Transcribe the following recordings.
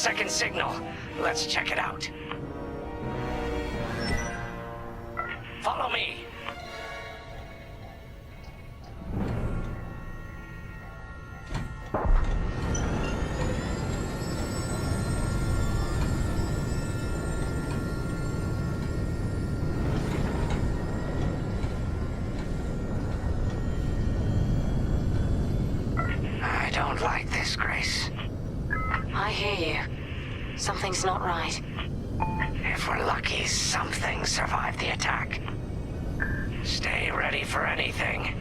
second signal. Let's check it out. Follow me. I don't like this, Grace. I hear you. Something's not right. If we're lucky, something survived the attack. Stay ready for anything.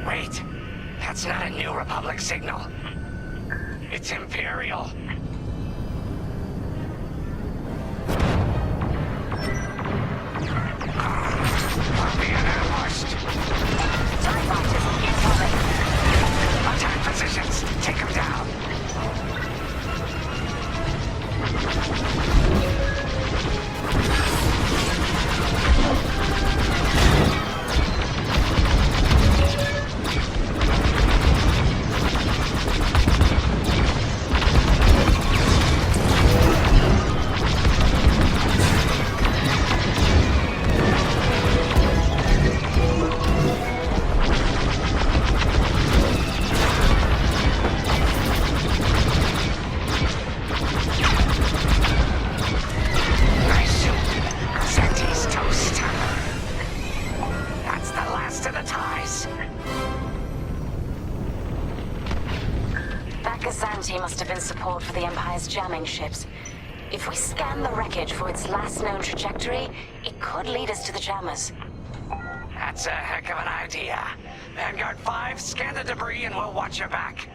Wait, that's not a New Republic signal. It's Imperial. We're being ambushed. TIE fighters incoming. Attack positions. Take them down. Must have been support for the Empire's jamming ships. If we scan the wreckage for its last known trajectory, it could lead us to the jammers. That's a heck of an idea. Vanguard 5, scan the debris and we'll watch your back.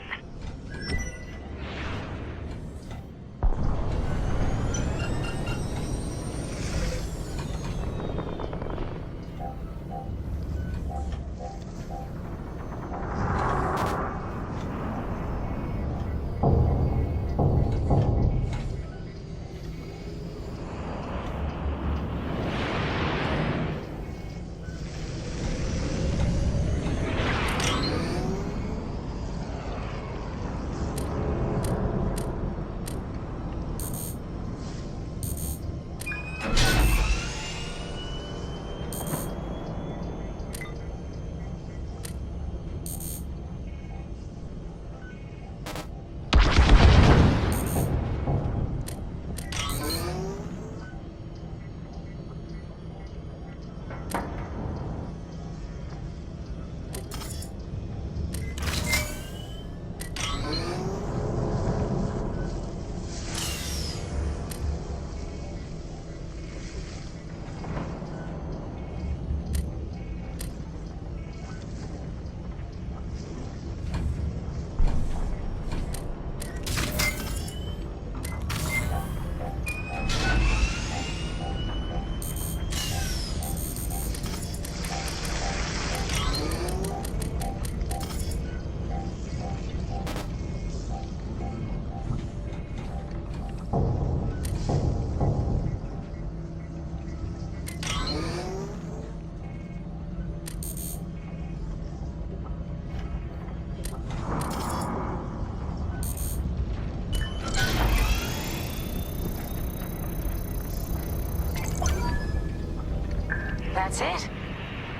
That's it.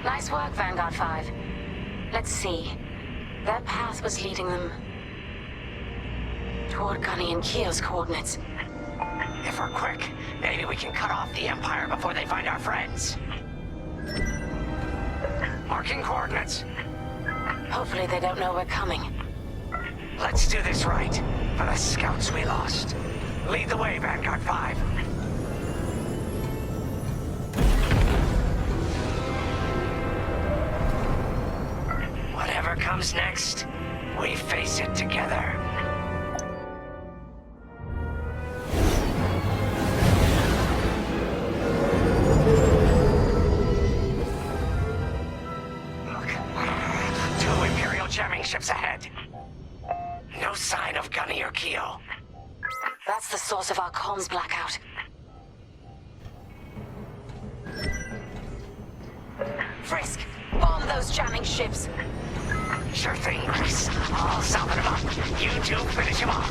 Nice work, Vanguard 5. Let's see. That path was leading them toward Gunny and Keo's coordinates. If we're quick, maybe we can cut off the Empire before they find our friends. Marking coordinates. Hopefully they don't know we're coming. Let's do this right, for the scouts we lost. Lead the way, Vanguard 5. Whatever comes next, we face it together. Look, 2 Imperial jamming ships ahead. No sign of Gunny or Keo. That's the source of our comms blackout. Frisk, bomb those jamming ships. Sure thing, Grace. I'll soften him up. You two finish him off.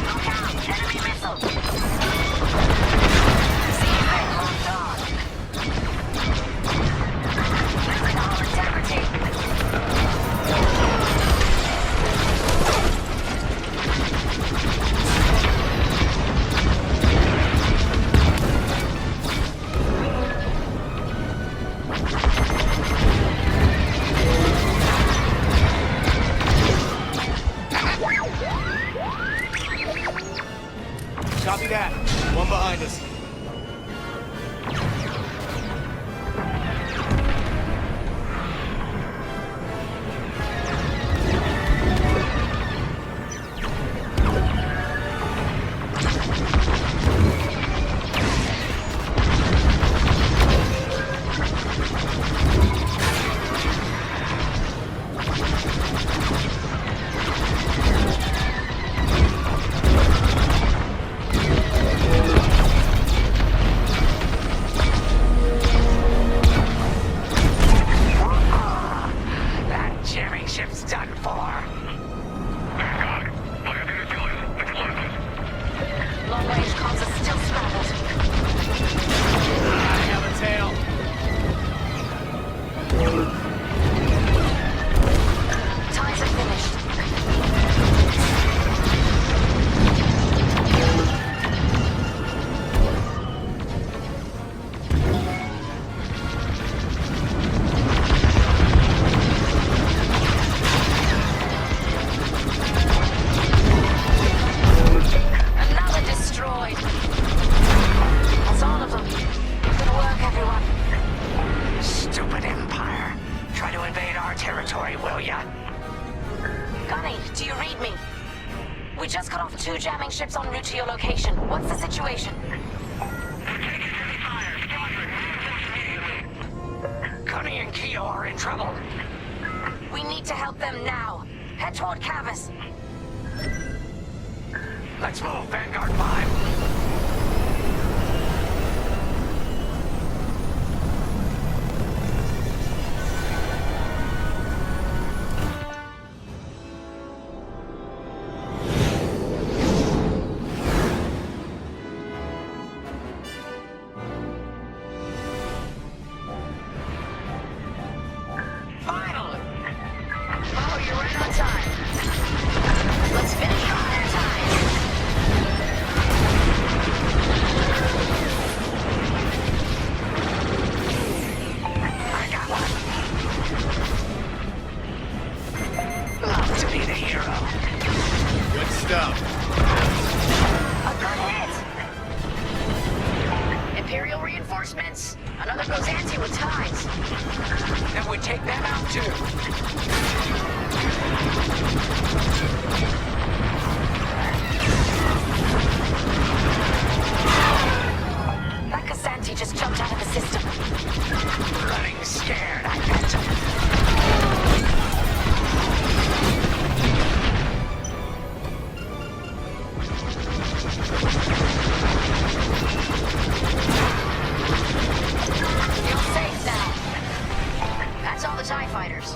Look out! Enemy missile! See if they're locked on. Losing all integrity. Copy that. One behind us. Long-range comms are still scrambled. I have a tail. Ties are finished. Another destroyed. That's all of them. Good work, everyone. Stupid Empire. Try to invade our territory, will ya? Gunny, do you read me? We just cut off 2 jamming ships en route to your location. What's the situation? Connie and Keo are in trouble. We need to help them now. Head toward Cavus. Let's move, Vanguard 5. Finally! Oh, you're right on time. Let's finish off their time. I got one. Love to be the hero. Good stuff. A good hit. Imperial reinforcements. Another Gozanti with ties. Then we take them out too. That Gozanti just jumped out of the system. Running scared, I bet. You're safe now. That's all the TIE fighters.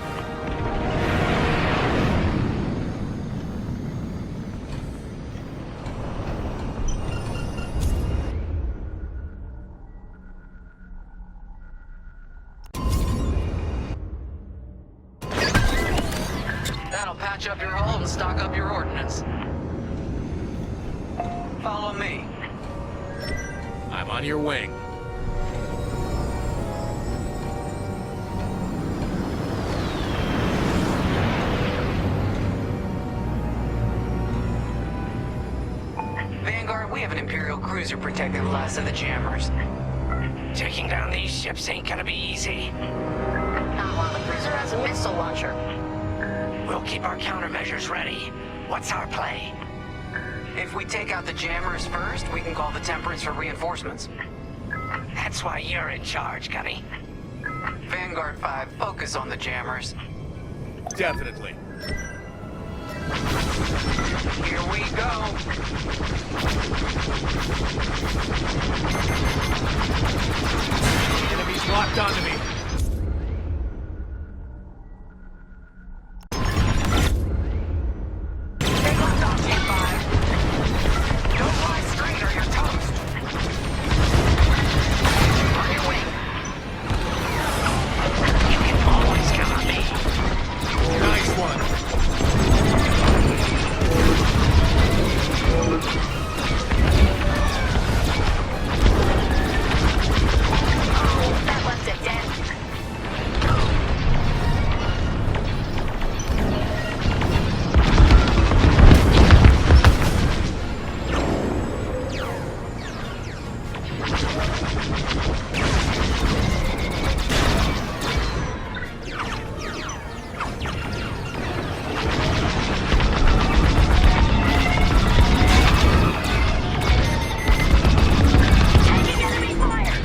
That'll patch up your hull and stock up your ordnance. Follow me. I'm on your wing. Vanguard, we have an Imperial cruiser protecting the last of the jammers. Taking down these ships ain't gonna be easy. Not while the cruiser has a missile launcher. We'll keep our countermeasures ready. What's our play? If we take out the jammers first, we can call the Temperance for reinforcements. That's why you're in charge, Gunny. Vanguard 5, focus on the jammers. Definitely. Here we go. Enemies locked onto me. They locked on Team 5. Don't fly straight or you're toast. On your wing. You can always count on me. Nice one. That left a dent. Taking enemy fire.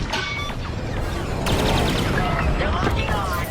They're locking on.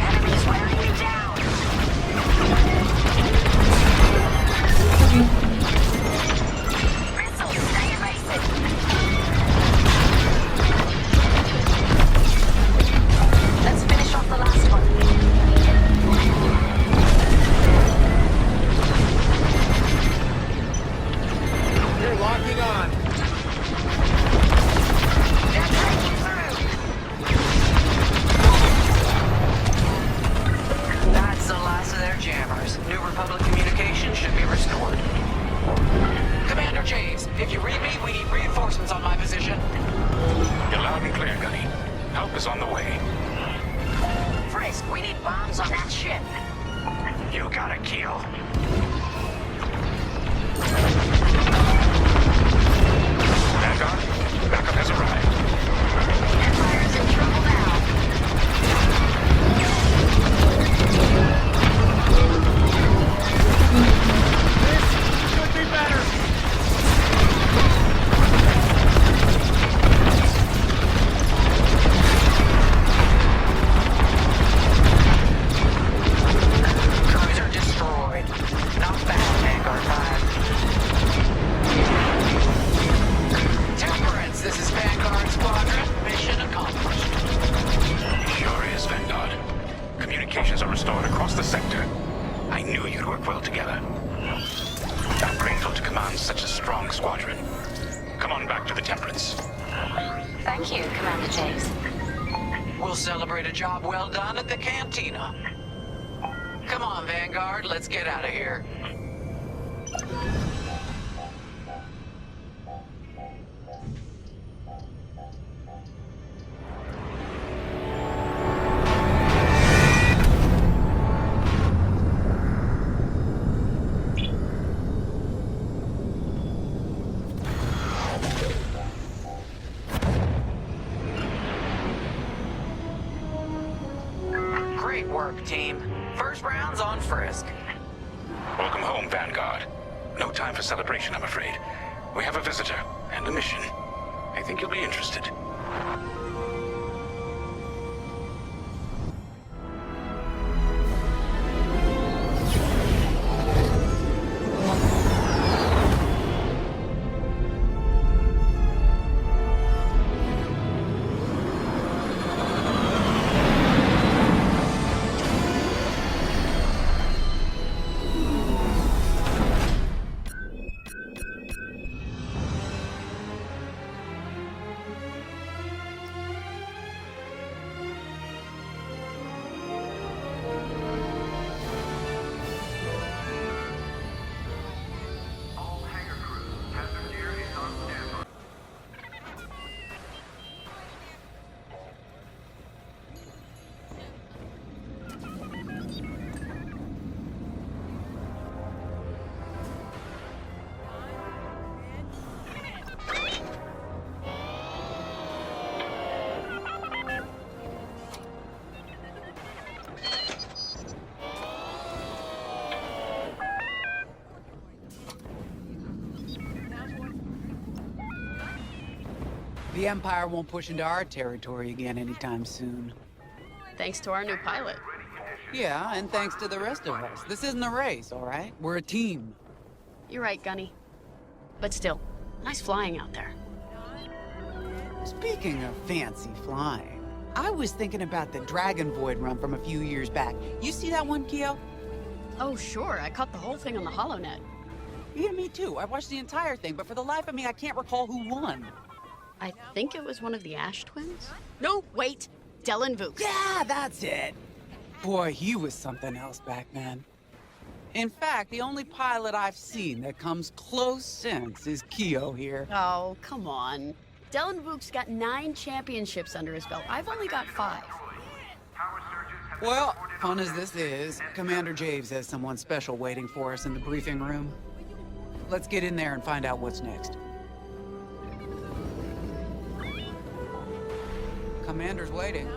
Enemies wearing me down. Missiles, stay evasive. Let's finish off the last one. You're locking on. They're breaking through. That's the last of their jammers. New Republic communication should be restored. Commander James, if you read me, we need reinforcements on my position. You're loud and clear, Gunny. Help is on the way. Frisk, we need bombs on that ship. You got a kill. Vanguard, backup has arrived. Empire's in trouble now. Could be better. Cruiser destroyed. Not bad, Vanguard 5. Temperance, this is Vanguard Squadron. Mission accomplished. Sure is, Vanguard. Communications are restored across the sector. I knew you'd work well together. I'm grateful to command such a strong squadron. Come on back to the Temperance. Thank you, Commander James. We'll celebrate a job well done at the cantina. Come on, Vanguard, let's get out of here. Great work, team. First round's on Frisk. Welcome home, Vanguard. No time for celebration, I'm afraid. We have a visitor and a mission. I think you'll be interested. The Empire won't push into our territory again anytime soon. Thanks to our new pilot. Yeah, and thanks to the rest of us. This isn't a race, all right? We're a team. You're right, Gunny. But still, nice flying out there. Speaking of fancy flying, I was thinking about the Dragon Void run from a few years back. You see that one, Keo? Oh, sure. I caught the whole thing on the HoloNet. Yeah, me too. I watched the entire thing, but for the life of me, I can't recall who won. I think it was one of the Ash twins? No, wait. Dylan Vooks. Yeah, that's it. Boy, he was something else back then. In fact, the only pilot I've seen that comes close since is Keo here. Oh, come on. Dylan Vooks got 9 championships under his belt. I've only got 5. Well, fun as this is, Commander Javes has someone special waiting for us in the briefing room. Let's get in there and find out what's next. Commander's waiting.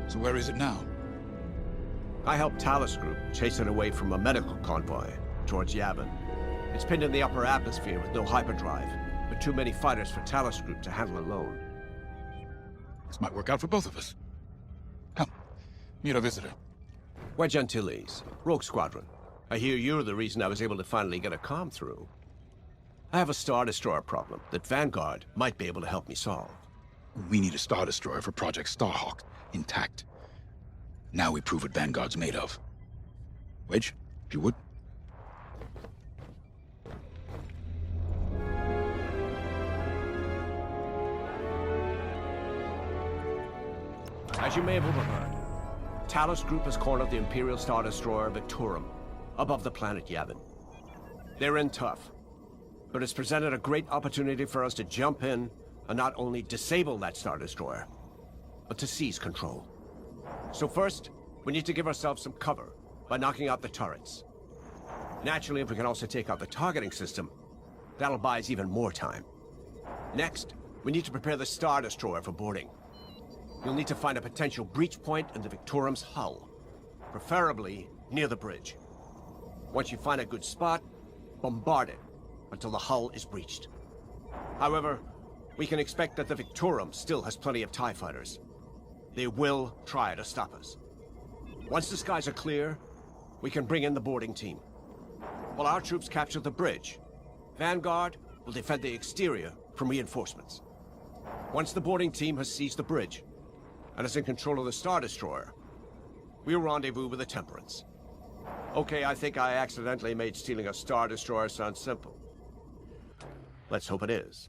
So where is it now? I helped Talus Group chase it away from a medical convoy towards Yavin. It's pinned in the upper atmosphere with no hyperdrive, but too many fighters for Talus Group to handle alone. This might work out for both of us. Come, meet our visitor. We're Gentiles, Rogue Squadron. I hear you're the reason I was able to finally get a comm through. I have a Star Destroyer problem that Vanguard might be able to help me solve. We need a Star Destroyer for Project Starhawk, intact. Now we prove what Vanguard's made of. Wedge, if you would. As you may have overheard, Talus Group has cornered the Imperial Star Destroyer Victorum above the planet Yavin. They're in tough, but it's presented a great opportunity for us to jump in and not only disable that Star Destroyer, but to seize control. So first, we need to give ourselves some cover by knocking out the turrets. Naturally, if we can also take out the targeting system, that'll buy us even more time. Next, we need to prepare the Star Destroyer for boarding. You'll need to find a potential breach point in the Victorum's hull, preferably near the bridge. Once you find a good spot, bombard it until the hull is breached. However, we can expect that the Victorum still has plenty of TIE fighters. They will try to stop us. Once the skies are clear, we can bring in the boarding team. While our troops capture the bridge, Vanguard will defend the exterior from reinforcements. Once the boarding team has seized the bridge and is in control of the Star Destroyer, we'll rendezvous with the Temperance. Okay, I think I accidentally made stealing a Star Destroyer sound simple. Let's hope it is.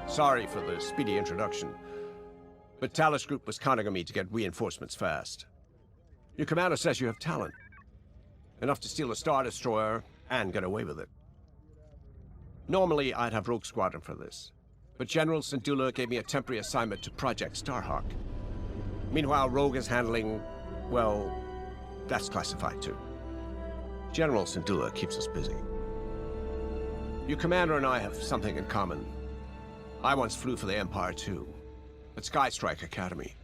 Sorry for the speedy introduction, but Talus Group was counting on me to get reinforcements fast. Your commander says you have talent. Enough to steal a Star Destroyer and get away with it. Normally, I'd have Rogue Squadron for this, but General Syndulla gave me a temporary assignment to Project Starhawk. Meanwhile, Rogue is handling, well, that's classified too. General Syndulla keeps us busy. Your commander and I have something in common. I once flew for the Empire too, at Skystrike Academy.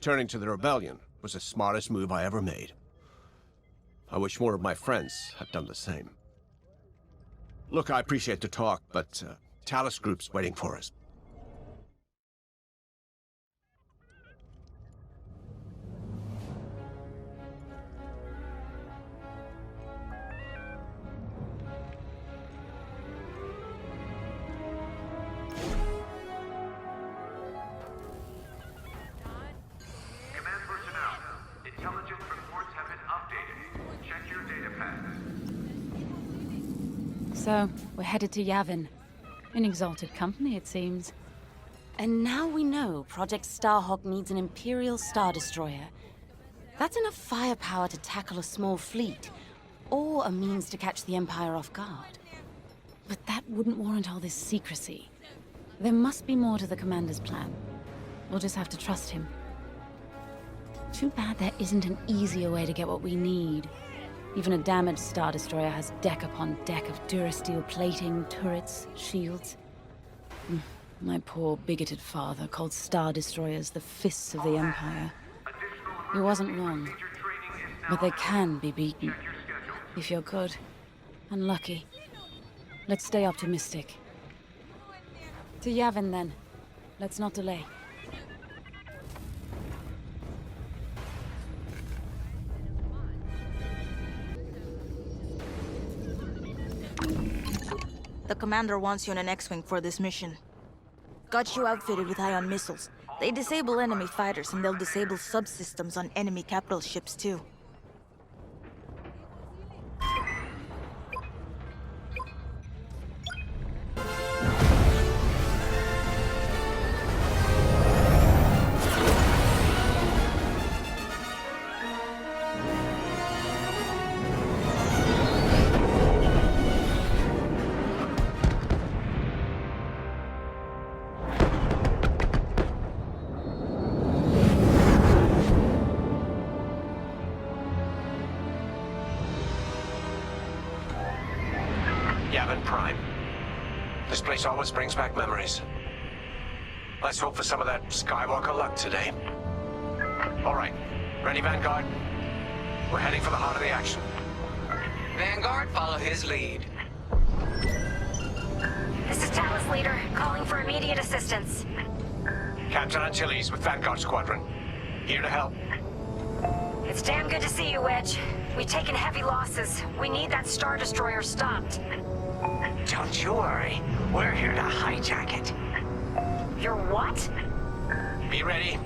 Turning to the Rebellion was the smartest move I ever made. I wish more of my friends had done the same. Look, I appreciate the talk, but Talus Group's waiting for us. So, we're headed to Yavin. In exalted company, it seems. And now we know Project Starhawk needs an Imperial Star Destroyer. That's enough firepower to tackle a small fleet, or a means to catch the Empire off guard. But that wouldn't warrant all this secrecy. There must be more to the Commander's plan. We'll just have to trust him. Too bad there isn't an easier way to get what we need. Even a damaged Star Destroyer has deck upon deck of Durasteel plating, turrets, shields. My poor, bigoted father called Star Destroyers the fists of the Empire. He wasn't wrong. But they can be beaten. If you're good and lucky. Let's stay optimistic. To Yavin, then. Let's not delay. The commander wants you on an X-Wing for this mission. Got you outfitted with ion missiles. They disable enemy fighters, and they'll disable subsystems on enemy capital ships, too. Yavin Prime. This place always brings back memories. Let's hope for some of that Skywalker luck today. All right, ready, Vanguard? We're heading for the heart of the action. Vanguard, follow his lead. This is Talus Leader, calling for immediate assistance. Captain Antilles with Vanguard Squadron. Here to help. It's damn good to see you, Wedge. We've taken heavy losses. We need that Star Destroyer stopped. Don't you worry. We're here to hijack it. You're what? Be ready.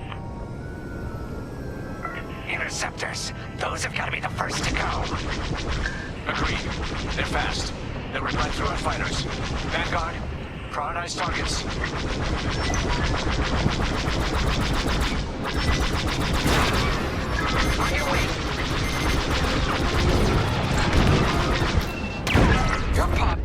Interceptors. Those have got to be the first to go. Agreed. They're fast. They'll rip right through our fighters. Vanguard, prioritize targets. On your way. Your pop.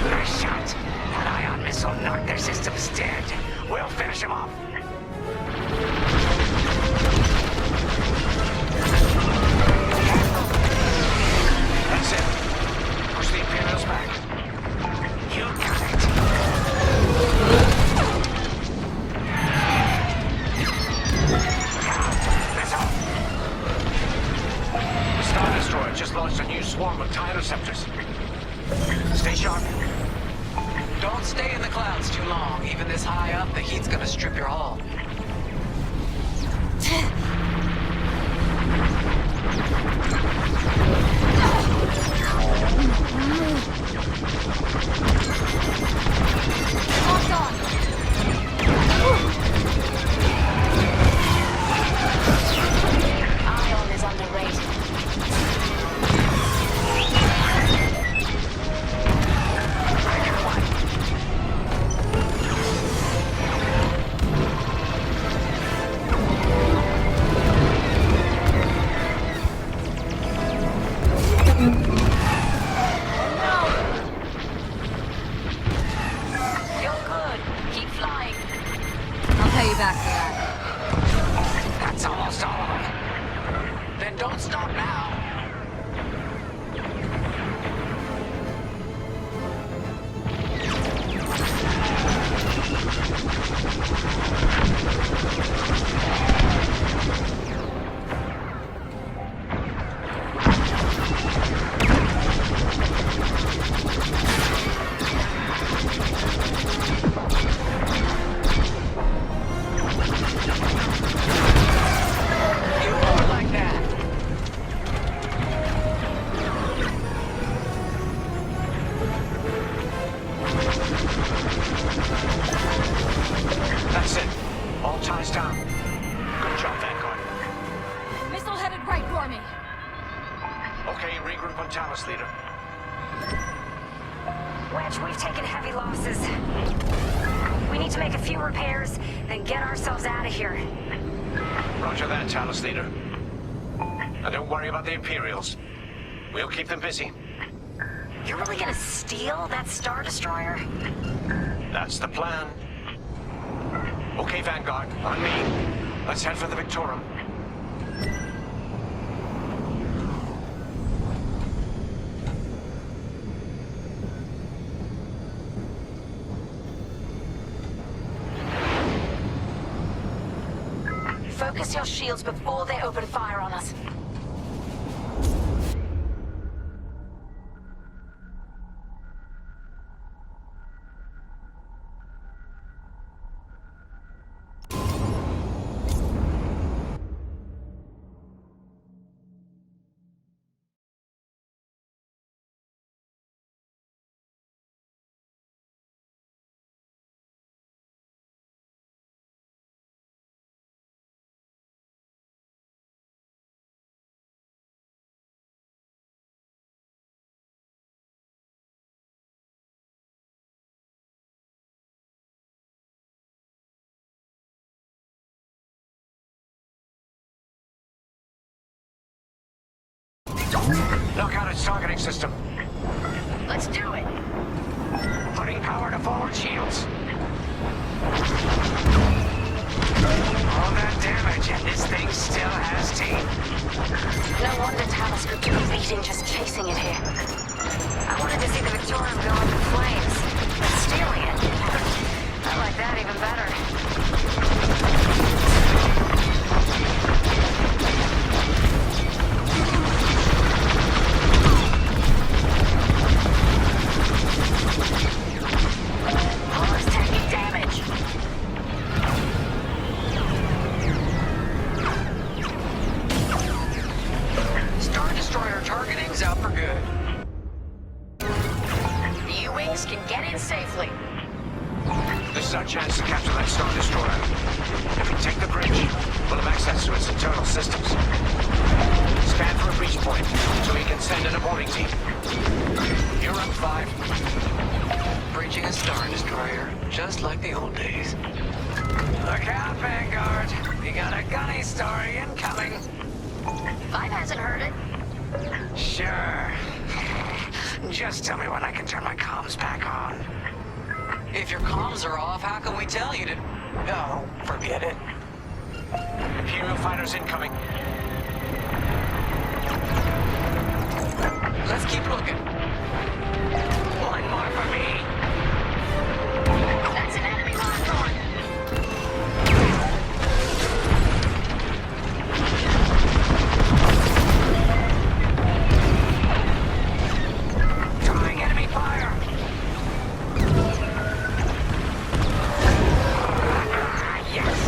Nice shot. That ion missile knocked their systems dead. We'll finish them off. That's it. Push the Imperials back. You got it. That's all. The Star Destroyer just launched a new swarm of TIE interceptors. Stay sharp. Don't stay in the clouds too long. Even this high up, the heat's gonna strip your hull. Locked on. Ion is underrated. You're good. Keep flying. I'll pay you back for that. That's almost all of them. Then don't stop now. You are like that. Okay, regroup on Talos, leader. Wedge, we've taken heavy losses. We need to make a few repairs, then get ourselves out of here. Roger that, Talos, leader. And don't worry about the Imperials. We'll keep them busy. You're really gonna steal that Star Destroyer? That's the plan. Okay, Vanguard, on me. Let's head for the Victorum. Focus your shields before they open fire on us. Knock out its targeting system. Let's do it! Putting power to forward shields. All that damage, and this thing still has teeth. No wonder Talos Group took a beating just chasing it here. I wanted to see the Victorum go up in flames, but stealing it, I like that even better. Hull's taking damage. Star Destroyer targeting's out for good. The U-Wings can get in safely. This is our chance to capture that Star Destroyer. If we take the bridge, we'll have access to its internal systems. Scan for a breach point, so we can send in a boarding team. You're up, 5. Breaching a Star Destroyer, just like the old days. Look out, Vanguard. We got a gunny story incoming. 5 hasn't heard it. Sure. Just tell me when I can turn my comms back on. If your comms are off, how can we tell you to... Oh, forget it. Imperial fighters incoming. Let's keep looking. One more for me. That's an enemy locked on. Drawing enemy fire. Yes.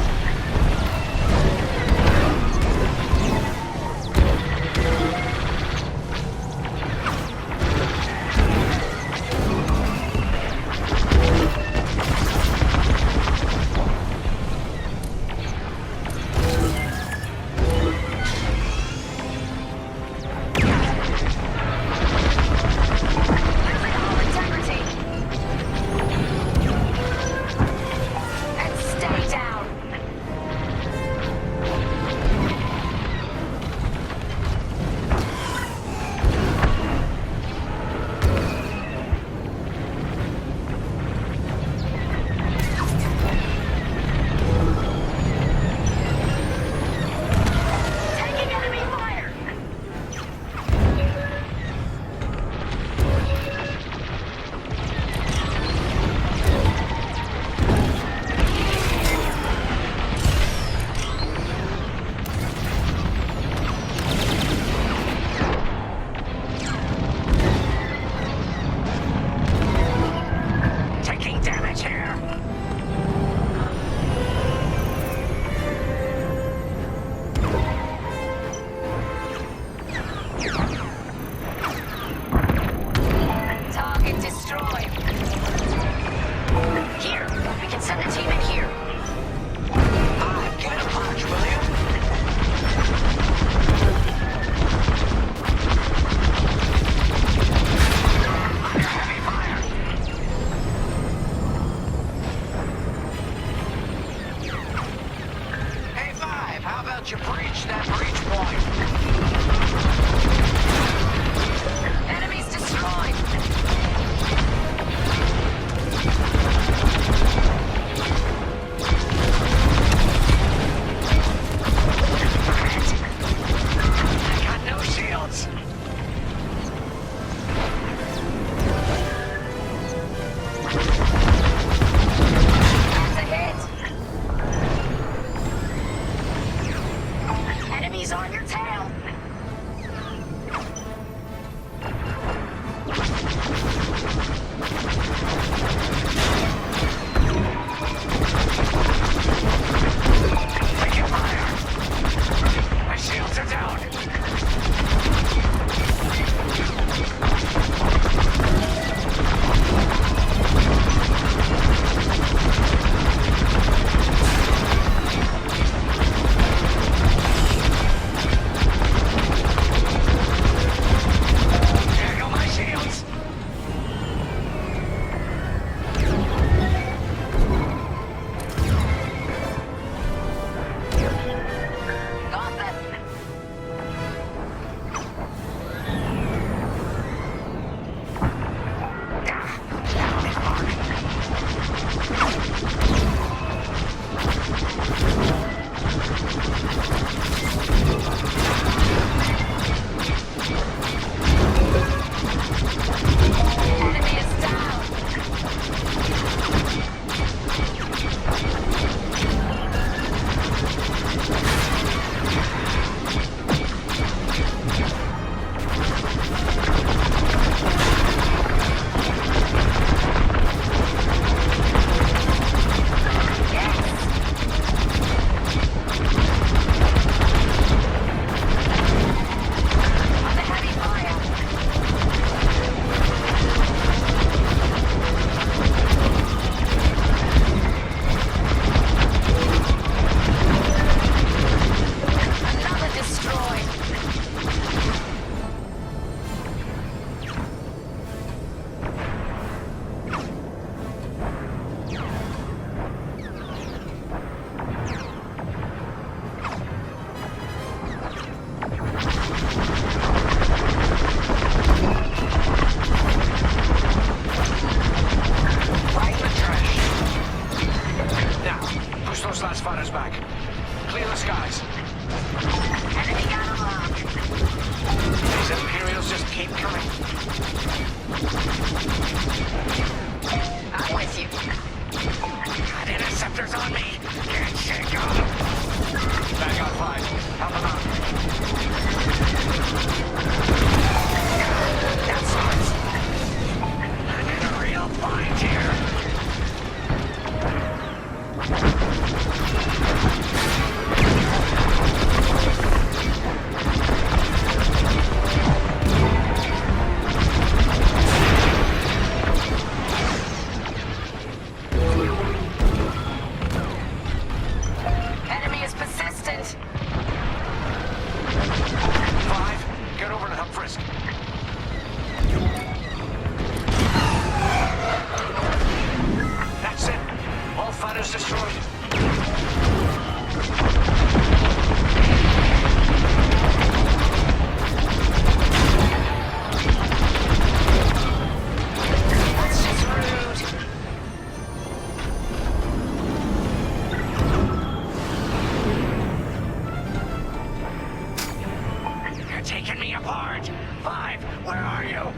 me apart. 5, where are you?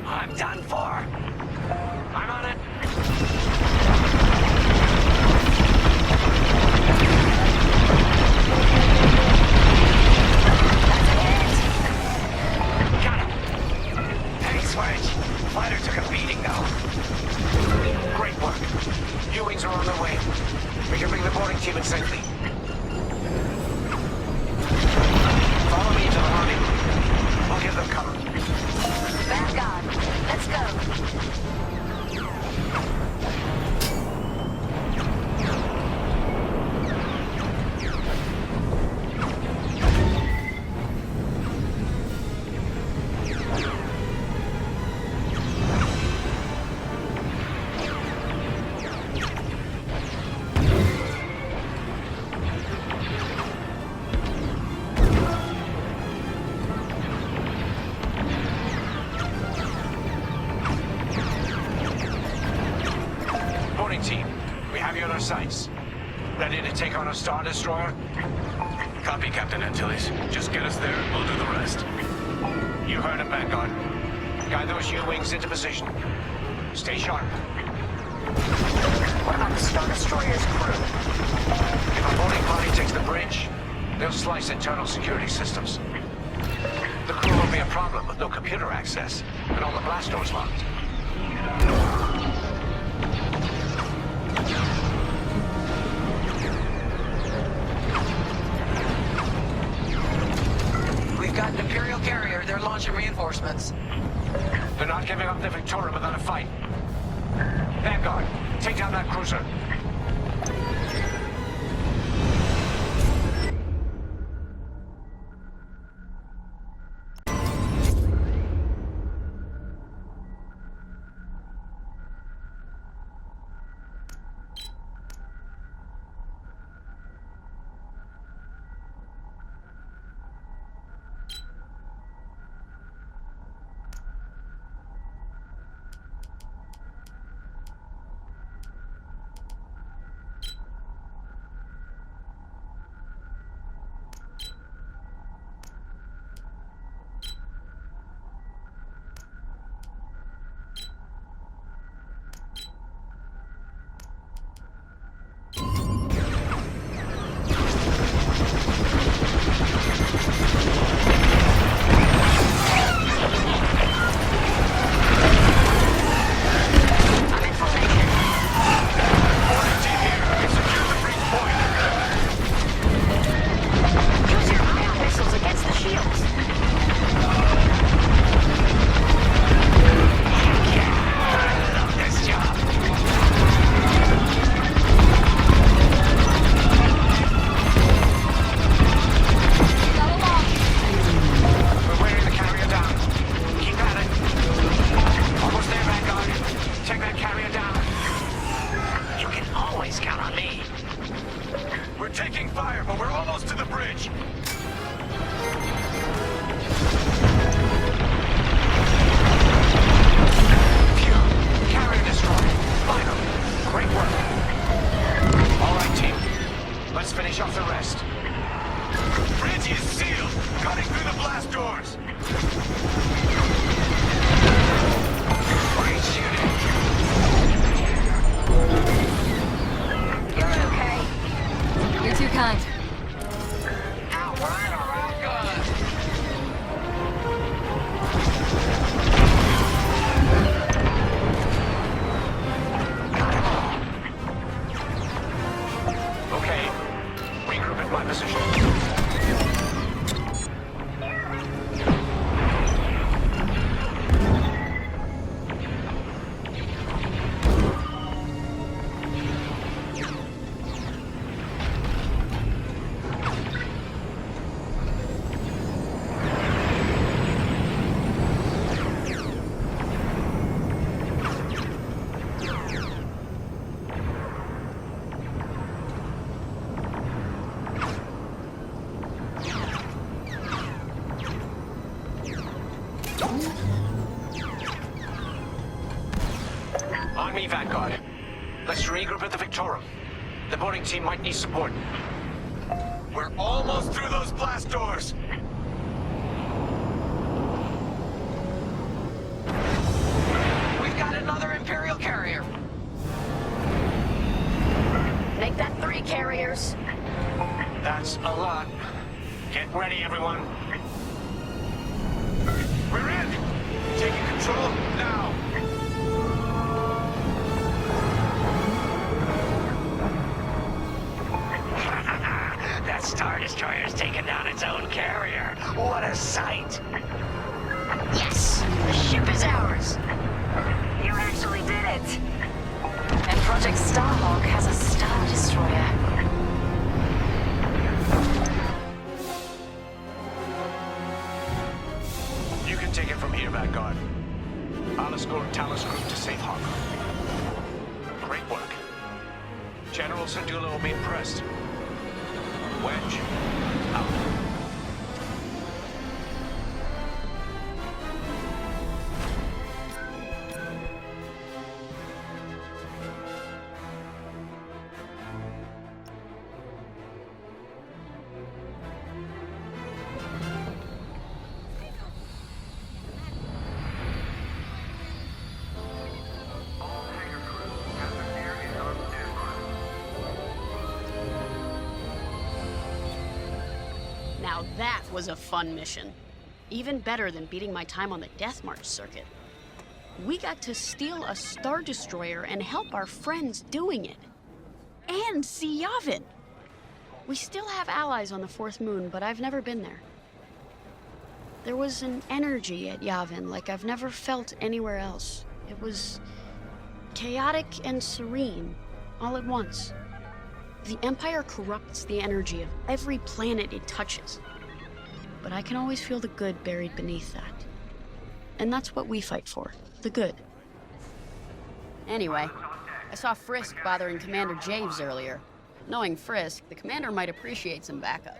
I'm done for. I'm on it. Got him. Thanks, Wedge. Fighter took a beating, though. Great work. U-wings are on their way. We can bring the boarding team in safely. Follow me to the rendezvous. I'll give them cover. Vanguard, let's go. Team, we have you on our sights. Ready to take on a Star Destroyer? Copy, Captain Antilles. Just get us there, we'll do the rest. You heard him, Vanguard. Guide those U-wings into position. Stay sharp. What about the Star Destroyer's crew? If a boarding party takes the bridge, they'll slice internal security systems. The crew won't be a problem with no computer access, and all the blast doors locked. We've got an Imperial carrier. They're launching reinforcements. They're not giving up the Victoria without a fight. Vanguard, take down that cruiser. On me, Vanguard. Let's regroup at the Victorum. The boarding team might need support. We're almost through those blast doors. a lot. Get ready, everyone. We're in! Taking control now! That Star Destroyer's taken down its own carrier. What a sight! Yes! The ship is ours! You actually did it! And Project Starhawk has a Star Destroyer. You can take it from here, Vanguard. I'll escort Talos Group to safe harbor. Great work. General Syndulla will be impressed. Wedge, out. Now that was a fun mission. Even better than beating my time on the Death March circuit. We got to steal a Star Destroyer and help our friends doing it. And see Yavin. We still have allies on the Fourth Moon, but I've never been there. There was an energy at Yavin like I've never felt anywhere else. It was chaotic and serene, all at once. The Empire corrupts the energy of every planet it touches. But I can always feel the good buried beneath that. And that's what we fight for, the good. Anyway, I saw Frisk bothering Commander Javes earlier. Knowing Frisk, the commander might appreciate some backup.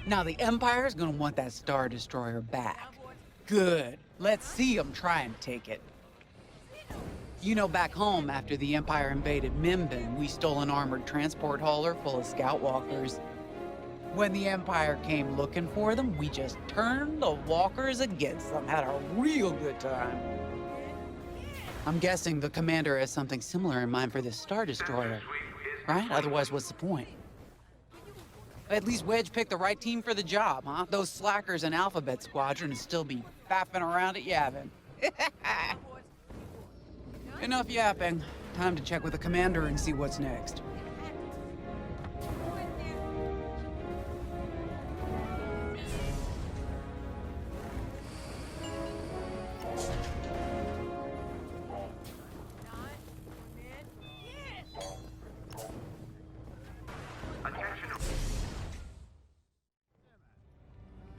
Now the Empire's gonna want that Star Destroyer back. Good. Let's see them try and take it. You know, back home, after the Empire invaded Mimbin, we stole an armored transport hauler full of scout walkers. When the Empire came looking for them, we just turned the walkers against them. Had a real good time. I'm guessing the commander has something similar in mind for this Star Destroyer, right? Otherwise, what's the point? At least Wedge picked the right team for the job, huh? Those slackers in Alphabet Squadron would still be faffing around at Yavin. Enough yapping. Time to check with the commander and see what's next.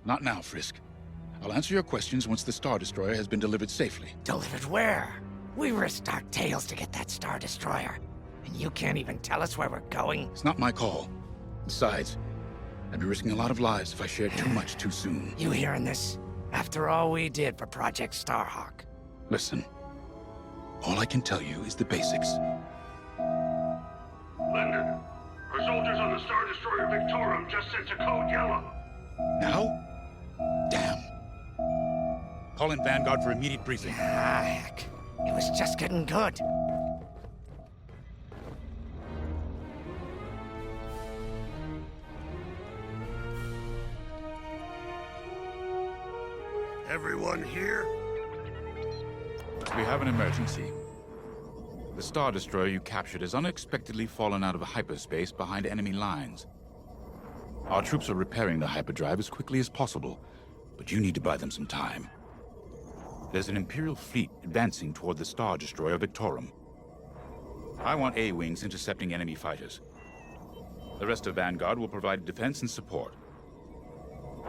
Not now, Frisk. I'll answer your questions once the Star Destroyer has been delivered safely. Delivered where? We risked our tails to get that Star Destroyer. And you can't even tell us where we're going? It's not my call. Besides, I'd be risking a lot of lives if I shared too much too soon. You hearing this? After all we did for Project Starhawk. Listen, all I can tell you is the basics. Linden, our soldiers on the Star Destroyer Victorum just sent a code yellow. Now? Damn. Call in Vanguard for immediate briefing. Ah, heck. It was just getting good. Everyone here? We have an emergency. The Star Destroyer you captured has unexpectedly fallen out of hyperspace behind enemy lines. Our troops are repairing the hyperdrive as quickly as possible, but you need to buy them some time. There's an Imperial fleet advancing toward the Star Destroyer Victorum. I want A-wings intercepting enemy fighters. The rest of Vanguard will provide defense and support.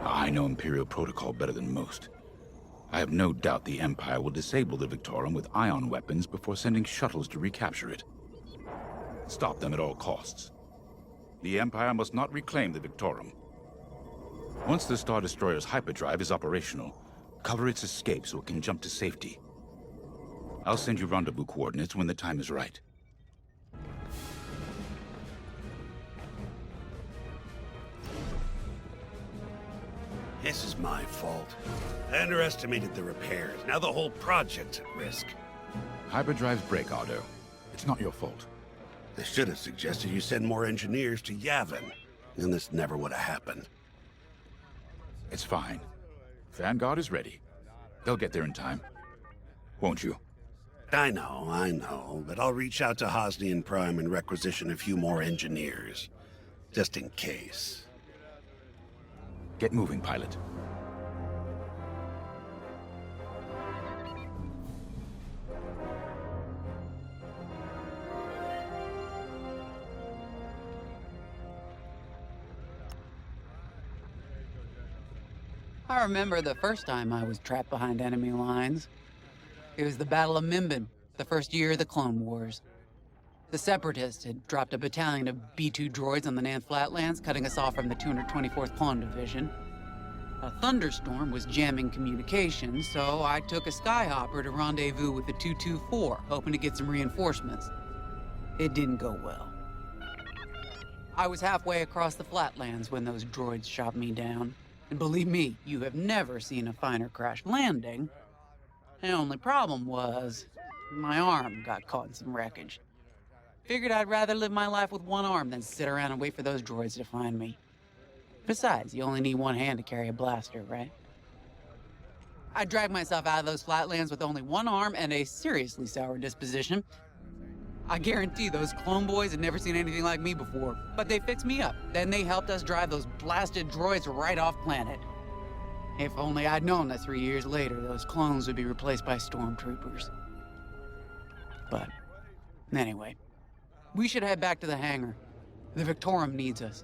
I know Imperial protocol better than most. I have no doubt the Empire will disable the Victorum with ion weapons before sending shuttles to recapture it. Stop them at all costs. The Empire must not reclaim the Victorum. Once the Star Destroyer's hyperdrive is operational, cover its escape so it can jump to safety. I'll send you rendezvous coordinates when the time is right. This is my fault. I underestimated the repairs. Now the whole project's at risk. Hyperdrives break, Ardo. It's not your fault. I should have suggested you send more engineers to Yavin. Then this never would have happened. It's fine. Vanguard is ready. They'll get there in time. Won't you? I know, but I'll reach out to Hosnian Prime and requisition a few more engineers. Just in case. Get moving, pilot. I remember the first time I was trapped behind enemy lines. It was the Battle of Minbin, the first year of the Clone Wars. The Separatists had dropped a battalion of B-2 droids on the Nan Flatlands, cutting us off from the 224th Clone Division. A thunderstorm was jamming communications, so I took a skyhopper to rendezvous with the 224, hoping to get some reinforcements. It didn't go well. I was halfway across the Flatlands when those droids shot me down. And believe me, you have never seen a finer crash landing. The only problem was, my arm got caught in some wreckage. Figured I'd rather live my life with one arm than sit around and wait for those droids to find me. Besides, you only need one hand to carry a blaster, right? I dragged myself out of those flatlands with only one arm and a seriously sour disposition. I guarantee those clone boys had never seen anything like me before, but they fixed me up. Then they helped us drive those blasted droids right off planet. If only I'd known that 3 years later, those clones would be replaced by stormtroopers. But, anyway, we should head back to the hangar. The Victorum needs us.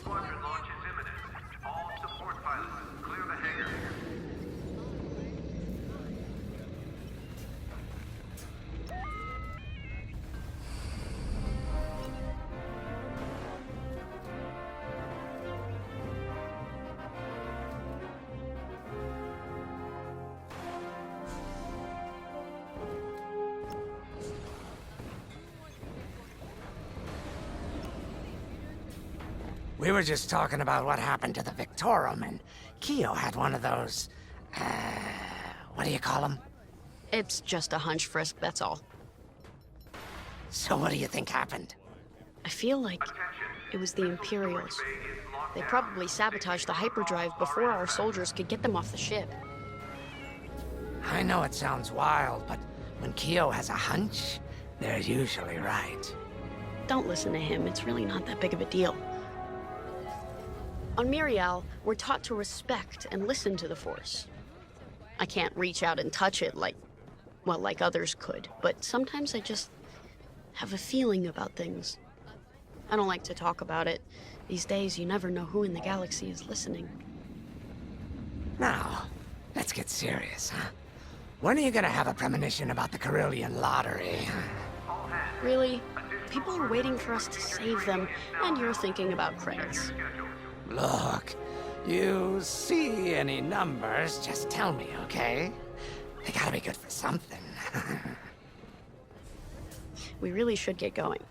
Squadron launch is imminent. All support pilots, clear the hangar. We were just talking about what happened to the Victorum, and Keo had one of those, what do you call them? It's just a hunch, Frisk, that's all. So what do you think happened? I feel like it was the Imperials. They probably sabotaged the hyperdrive before our soldiers could get them off the ship. I know it sounds wild, but when Keo has a hunch, they're usually right. Don't listen to him, it's really not that big of a deal. On Mirial, we're taught to respect and listen to the Force. I can't reach out and touch it like others could, but sometimes I just have a feeling about things. I don't like to talk about it. These days, you never know who in the galaxy is listening. Now, let's get serious, huh? When are you gonna have a premonition about the Carillion lottery? Really? People are waiting for us to save them, and you're thinking about credits. Look, you see any numbers, just tell me, okay? They gotta be good for something. We really should get going.